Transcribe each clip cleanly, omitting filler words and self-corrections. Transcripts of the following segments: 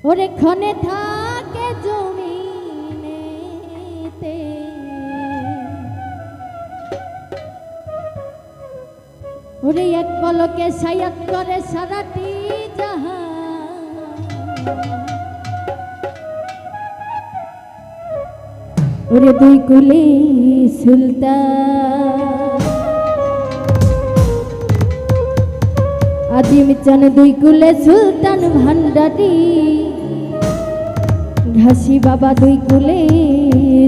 ওরে ক্ষণে থাকে জমিনেতে ওরে এক পলকে সায়াত করে সারাটি জাহান ওরে দুই কুলে সুলতান আজিম চান দুই কুলে সুলতান ভান্ডারি ঘাসি বাবা দুই কুলে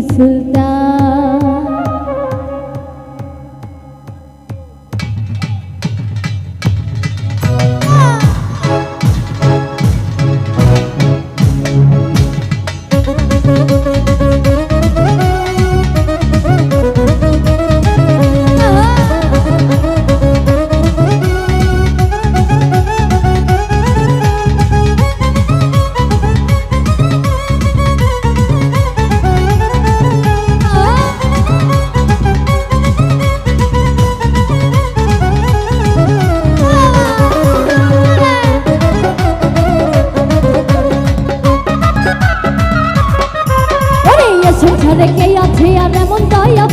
সুলতান সংসারে কে আছে আর এমন দয়া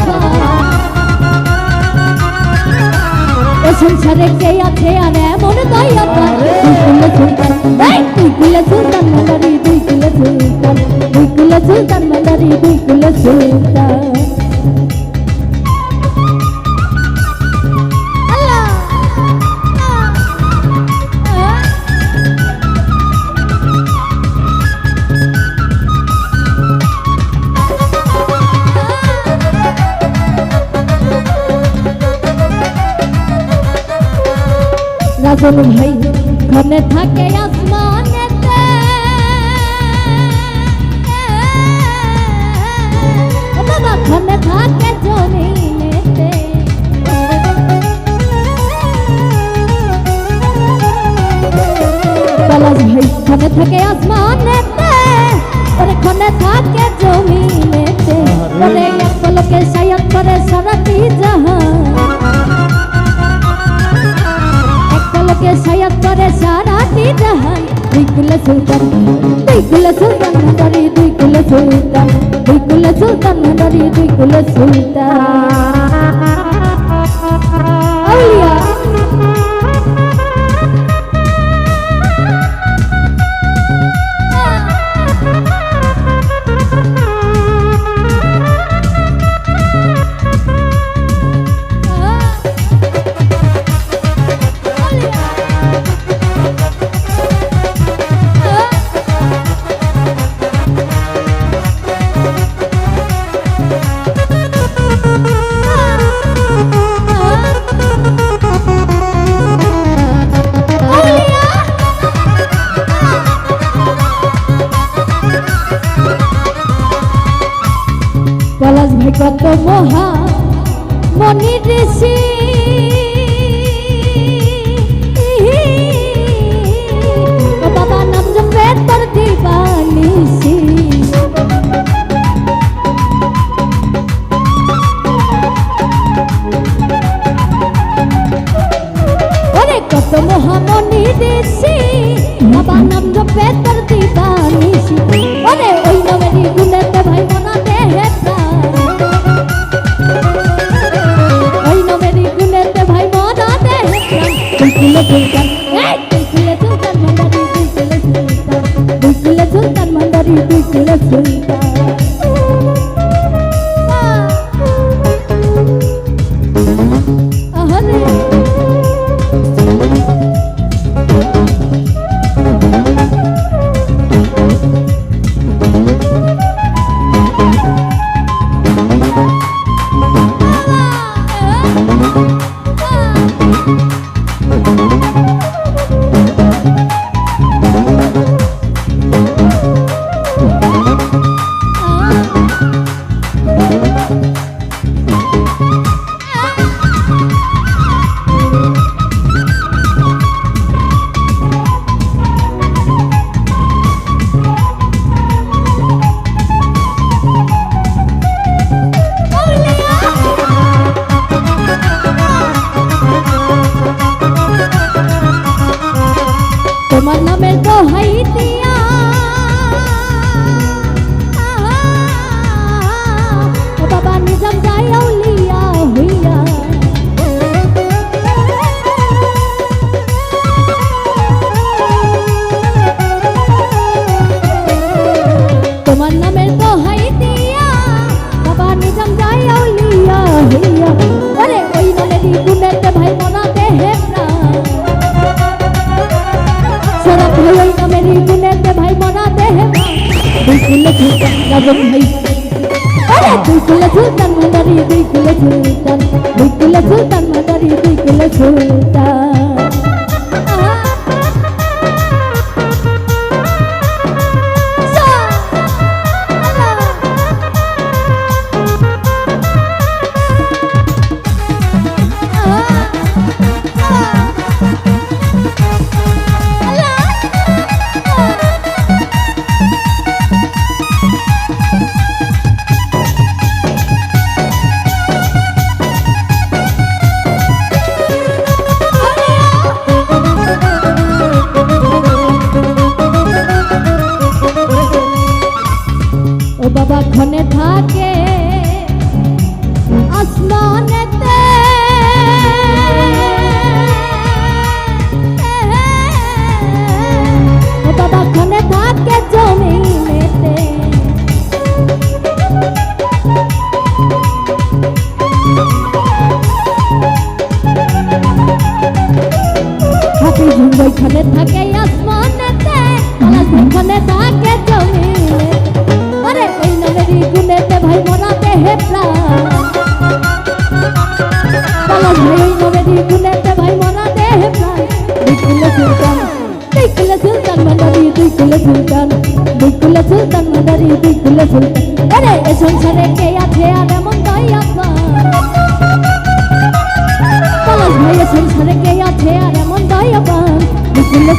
এ সংসারে কে আছে আর এমন দয়া দুই কুলে সুলতান মান্ডারি দুই কুলে সুলতান দুই কুলে সুলতান মান্ডারি দুই কুলে সুলতান রাজন ভাই ঘনে থাকে আসমানেতে ও বাবা ঘনে থাকে জমিনেতে পলাশ ভাই ঘনে থাকে আসমানেতে ওরে ঘনে থাকে জমিনেতে ওরে এক পলকে সায়াত করে সারাটি জাহান के सायत करे साराटी जहान दुई कुले सुल्तान मंडरी दुई कुले सुल्तान मंडरी दुई कुले सुल्तान औलिया পলাশ ভাই কত মহা মনি ঋষি বাবা নাম জপে তোর দিবানিসি ওরে কত মহা মনি ঋষি বাবা নাম জপে তোর দিবানিসি ওরে ওই নামেরই গুণেতে ভাই মনা দেহে রাজন ভাই আরে দুই কুলে সুলতান মাদারি দুই কুলে সুলতান দুই কুলে সুলতান মাদারি দুই কুলে সুলতান ও বাবা ক্ষণে থাকে আসমানেতে ও বাবা ক্ষণে থাকে জমিনেতে হাতি ঝুঙ্গই ক্ষণে থাকে আসমানেতে ক্ষণে থাকে জমিনেতে আরে এই নগরী গুনেতে ভাই মরাতে হে প্রাণ পলাশ ভাই এই নগরী গুনেতে ভাই মরাতে হে প্রাণ দুই কুলে সুলতান মাদারি দুই কুলে সুলতান দুই কুলে সুলতান মাদারি দুই কুলে সুলতান আরে এ সংসারে কে আছে আর এমন দয়াবান পলাশ ভাই এ সংসারে কে আছে আর এমন দয়াবান দুই কুলে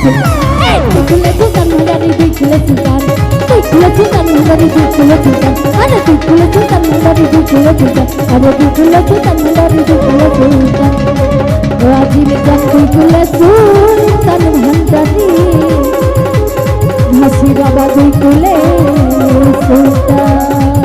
সুলতান মাদারি দুই কুলে সুলতান দুই কুলে সুলতান মাদারি দুই কুলে সুলতান আরে দুই কুলে সুলতান মাদারি দুই কুলে সুলতান আরে দুই কুলে সুলতান মাদারি দুই কুলে সুলতান ও আজিম জান দুই কুলে সুলতান ভান্ডারি হাসি বাবা দুই কুলে সুলতান